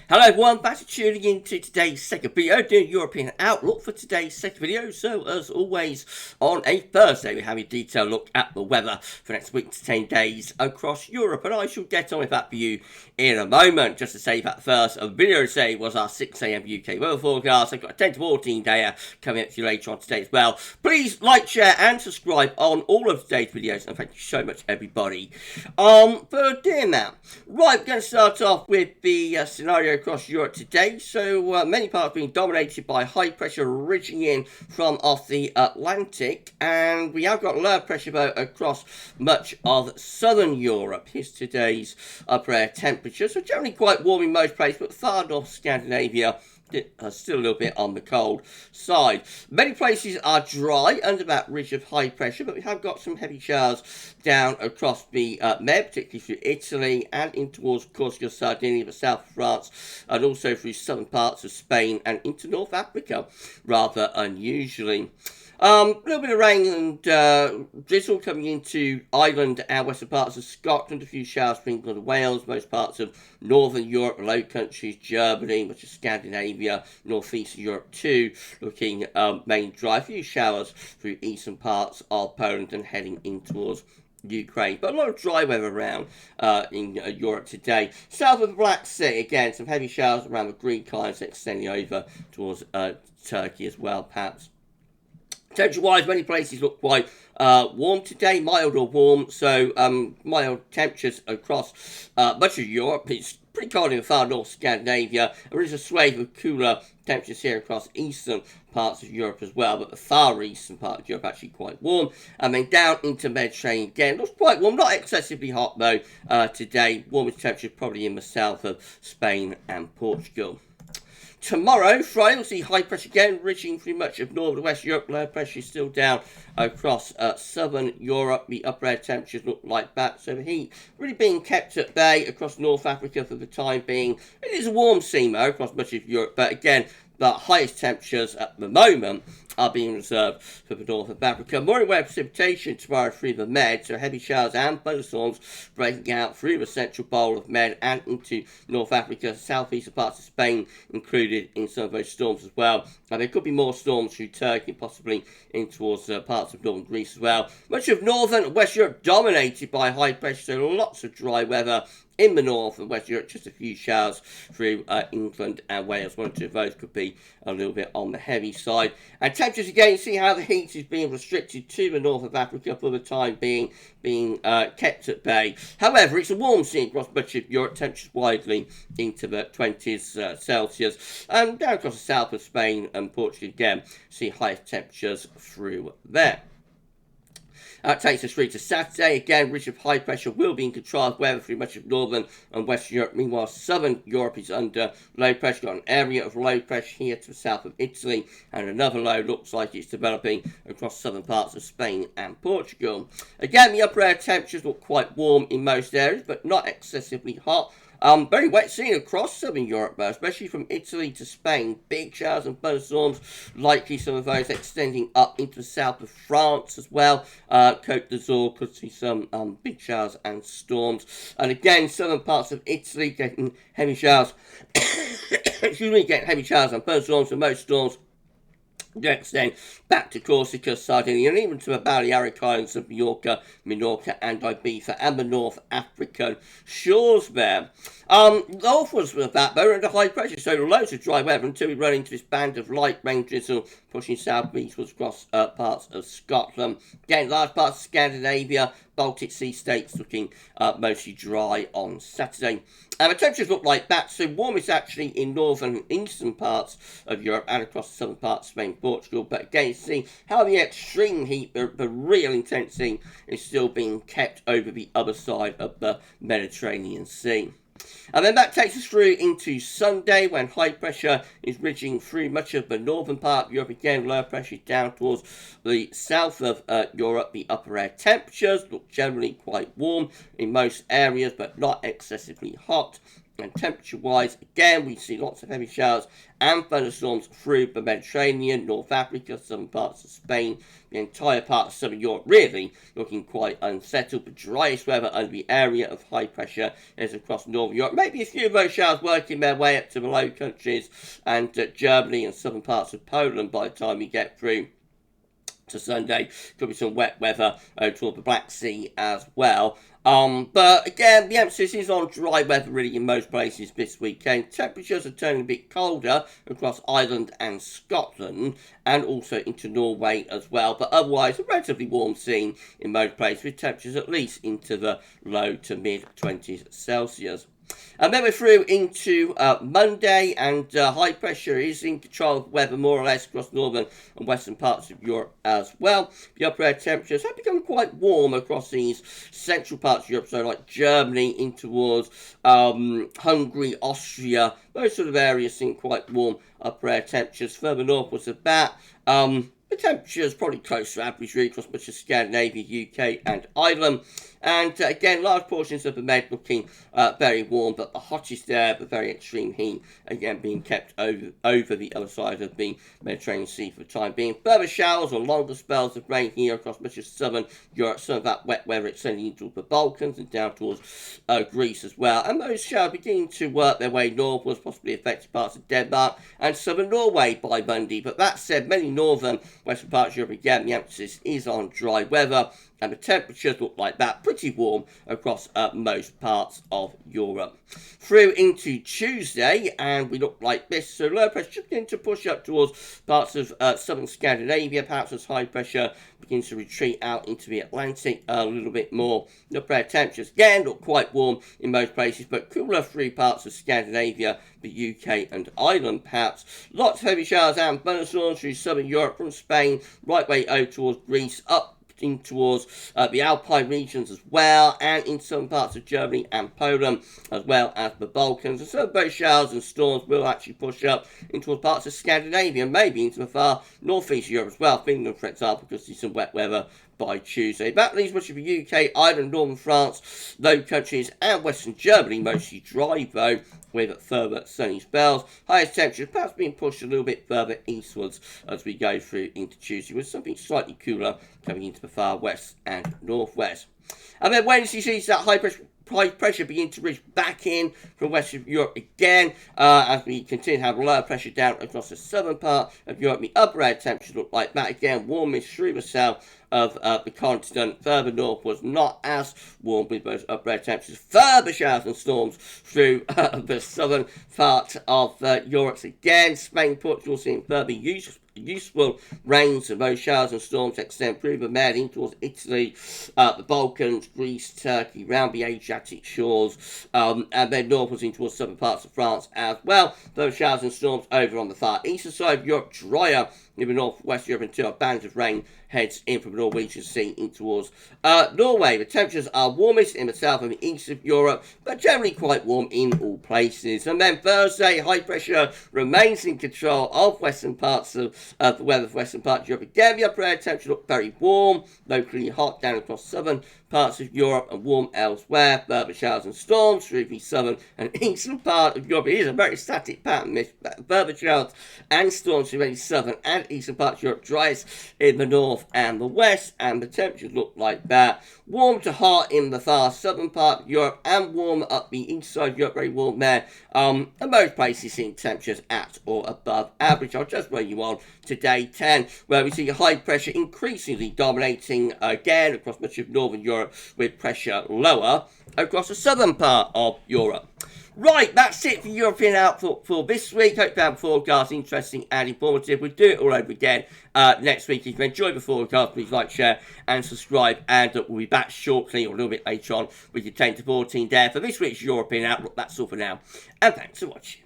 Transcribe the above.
Hello everyone, back to tuning in to today's second video, doing European outlook for today's second video. So as always, on a Thursday we have a detailed look at the weather for next week to 10 days across Europe, and I shall get on with that for you in a moment. Just to say that the first video today was our 6 AM UK weather forecast. I've got a 10 to 14 day coming up to you later on today as well. Please like, share and subscribe on all of today's videos, and thank you so much everybody for doing that. Right, we're going to start off with the scenario across Europe today. So many parts being dominated by high pressure ridging in from off the Atlantic, and we have got low pressure though across much of southern Europe. Here's today's upper air temperatures. So generally quite warm in most places, but far north Scandinavia still a little bit on the cold side. Many places are dry under that ridge of high pressure, but we have got some heavy showers down across the Med, particularly through Italy and in towards Corsica, Sardinia, the south of France, and also through southern parts of Spain and into North Africa, rather unusually. A little bit of rain and drizzle coming into Ireland and western parts of Scotland, a few showers sprinkled in Wales, most parts of northern Europe, Low Countries, Germany, much of Scandinavia, northeastern Europe too, looking mainly dry, a few showers through eastern parts of Poland and heading in towards Ukraine, but a lot of dry weather around in Europe today. South of the Black Sea, again, some heavy showers around the Greek islands extending over towards Turkey as well, perhaps. Temperature-wise, many places look quite warm today, mild or warm, so mild temperatures across much of Europe. It's pretty cold in the far north Scandinavia. There is a swathe of cooler temperatures here across eastern parts of Europe as well, but the far eastern part of Europe actually quite warm. And then down into Mediterranean again, looks quite warm, not excessively hot though today. Warmest temperatures probably in the south of Spain and Portugal. Tomorrow, Friday, we'll see high pressure again, reaching through much of northern west Europe. Low pressure is still down across southern Europe. The upper air temperatures look like that. So the heat really being kept at bay across North Africa for the time being. It is a warm CMO across much of Europe, but again, the highest temperatures at the moment are being reserved for the north of Africa. More in way of precipitation tomorrow through the Med, so heavy showers and thunderstorms breaking out through the central bowl of Med and into North Africa, southeastern parts of Spain included in some of those storms as well. And there could be more storms through Turkey, possibly in towards parts of northern Greece as well. Much of northern and West Europe dominated by high pressure, so lots of dry weather in the north and West Europe, just a few showers through England and Wales. One or two of those could be a little bit on the heavy side. And temperatures again, see how the heat is being restricted to the north of Africa for the time being kept at bay. However, it's a warm scene across much of Europe, temperatures widely into the 20s Celsius. And down across the south of Spain and Portugal again, see highest temperatures through there. That takes us through to Saturday. Again, ridge of high pressure will be in control of weather through much of northern and western Europe. Meanwhile, southern Europe is under low pressure. Got an area of low pressure here to the south of Italy, and another low looks like it's developing across southern parts of Spain and Portugal. Again, the upper air temperatures look quite warm in most areas, but not excessively hot. Very wet scene across southern Europe, though, especially from Italy to Spain. Big showers and thunderstorms, likely some of those extending up into the south of France as well. Côte d'Azur could see some big showers and storms. And again, southern parts of Italy getting heavy showers. Excuse me, getting heavy showers and thunderstorms, and most storms next then back to Corsica, Sardinia, and even to the Balearic Islands of Mallorca, Minorca, and Ibiza, and the North African shores there. Northwards with that, though, under high pressure, so loads of dry weather until we run into this band of light rain drizzle pushing southeastwards across parts of Scotland. Again, large parts of Scandinavia, Baltic Sea states looking mostly dry on Saturday. And the temperatures look like that, so warmest actually in northern and eastern parts of Europe and across the southern parts of Spain and Portugal. But again, you see how the extreme heat, the real intensity, is still being kept over the other side of the Mediterranean Sea. And then that takes us through into Sunday, when high pressure is ridging through much of the northern part of Europe. Again, low pressure down towards the south of Europe. The upper air temperatures look generally quite warm in most areas, but not excessively hot. And temperature-wise, again, we see lots of heavy showers and thunderstorms through the Mediterranean, North Africa, southern parts of Spain, the entire part of southern Europe really looking quite unsettled. The driest weather under the area of high pressure is across northern Europe. Maybe a few of those showers working their way up to the Low Countries and Germany and southern parts of Poland by the time we get through to Sunday. Could be some wet weather toward the Black Sea as well. But again, the emphasis is on dry weather really in most places this weekend. Temperatures are turning a bit colder across Ireland and Scotland and also into Norway as well. But otherwise, a relatively warm scene in most places with temperatures at least into the low to mid 20s Celsius. And then we're through into Monday, and high pressure is in control of weather more or less across northern and western parts of Europe as well. The upper air temperatures have become quite warm across these central parts of Europe, so like Germany in towards Hungary, Austria, those sort of areas seem quite warm upper air temperatures. Further northwards of that, the temperature is probably close to average really across much of Scandinavia, UK and Ireland. And again, large portions of the Med looking very warm, but the hottest there, the very extreme heat, again being kept over the other side of the Mediterranean Sea for the time being. Further showers or longer spells of rain here across much of southern Europe. Some of that wet weather extending into the Balkans and down towards Greece as well. And those showers beginning to work their way northwards, possibly affecting parts of Denmark and southern Norway by Monday. But that said, many northern western parts of Europe, again, the emphasis is on dry weather. And the temperatures look like that, pretty warm across most parts of Europe. Through into Tuesday, and we look like this. So low pressure begins to push up towards parts of southern Scandinavia, perhaps as high pressure begins to retreat out into the Atlantic a little bit more. The upper air temperatures, again, look quite warm in most places, but cooler through parts of Scandinavia, the UK and Ireland, perhaps. Lots of heavy showers and thunderstorms through southern Europe from Spain, right way over towards Greece, up in towards the Alpine regions as well, and in some parts of Germany and Poland, as well as the Balkans. And some of those showers and storms will actually push up into parts of Scandinavia, maybe into the far northeast Europe as well. Finland, for example, could see some wet weather by Tuesday. That leaves much of the UK, Ireland, northern France, Low Countries and western Germany, mostly dry though, with further sunny spells. Highest temperatures perhaps being pushed a little bit further eastwards as we go through into Tuesday, with something slightly cooler coming into the far west and northwest. And then Wednesday sees that high pressure begin to reach back in from western Europe again as we continue to have lower pressure down across the southern part of Europe. The upper air temperatures look like that again, warmish through the south of the continent. Further north was not as warm with those upper air temperatures. Further showers and storms through the southern part of Europe again. Spain, Portugal seeing further useful rains of those showers and storms extend through the Med in towards Italy, the Balkans, Greece, Turkey, round the Adriatic shores, and then northwards in towards southern parts of France as well. Those showers and storms over on the far eastern side of Europe, drier in the northwest Europe until a band of rain heads in from the Norwegian Sea in towards Norway. The temperatures are warmest in the south and the east of Europe, but generally quite warm in all places. And then Thursday, high pressure remains in control of western parts of the weather for western parts of Europe. Again, the upper air temperature look very warm, locally hot down across southern parts of Europe and warm elsewhere. Further showers and storms through the southern and eastern part of Europe. It is a very static pattern. Further showers and storms through the southern and eastern parts of Europe, driest in the north and the west, and the temperatures look like that. Warm to hot in the far southern part of Europe and warm up the east side of Europe, very warm there. And most places seeing temperatures at or above average. I'll just bring you on to day 10, where we see high pressure increasingly dominating again across much of northern Europe, with pressure lower across the southern part of Europe. Right, that's it for European Outlook for this week. Hope you found the forecast interesting and informative. We'll do it all over again next week. If you enjoyed the forecast, please like, share and subscribe. And we'll be back shortly or a little bit later on with your 10 to 14 there for this week's European Outlook. That's all for now. And thanks for watching.